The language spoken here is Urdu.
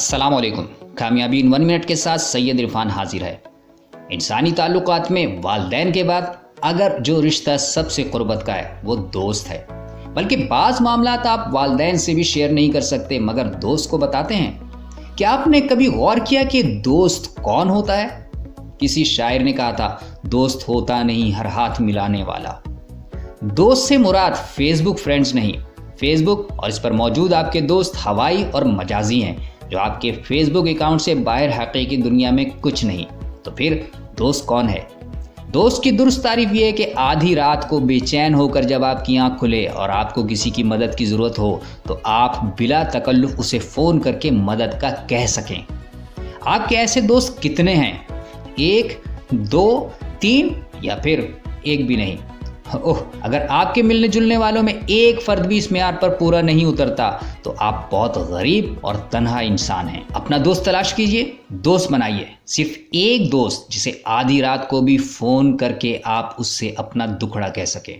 السلام علیکم. کامیابی ان 1 منٹ کے ساتھ سید عرفان حاضر ہے. انسانی تعلقات میں والدین کے بعد اگر جو رشتہ سب سے قربت کا ہے وہ دوست ہے. بلکہ بعض معاملات آپ والدین سے بھی شیئر نہیں کر سکتے مگر دوست کو بتاتے ہیں. کیا آپ نے کبھی غور کیا کہ دوست کون ہوتا ہے؟ کسی شاعر نے کہا تھا، دوست ہوتا نہیں ہر ہاتھ ملانے والا. دوست سے مراد فیس بک فرینڈز نہیں. فیس بک اور اس پر موجود آپ کے دوست ہوائی اور مجازی ہیں جو آپ کے فیس بک اکاؤنٹ سے باہر حقیقی دنیا میں کچھ نہیں. تو پھر دوست کون ہے؟ دوست کی درست تعریف یہ ہے کہ آدھی رات کو بے چین ہو کر جب آپ کی آنکھ کھلے اور آپ کو کسی کی مدد کی ضرورت ہو تو آپ بلا تکلف اسے فون کر کے مدد کا کہہ سکیں. آپ کے ایسے دوست کتنے ہیں؟ 1، 2، 3 یا پھر ایک بھی نہیں؟ اگر آپ کے ملنے جلنے والوں میں ایک فرد بھی اس معیار پر پورا نہیں اترتا تو آپ بہت غریب اور تنہا انسان ہیں. اپنا دوست تلاش کیجئے، دوست بنائیے. صرف ایک دوست جسے آدھی رات کو بھی فون کر کے آپ اس سے اپنا دکھڑا کہہ سکیں.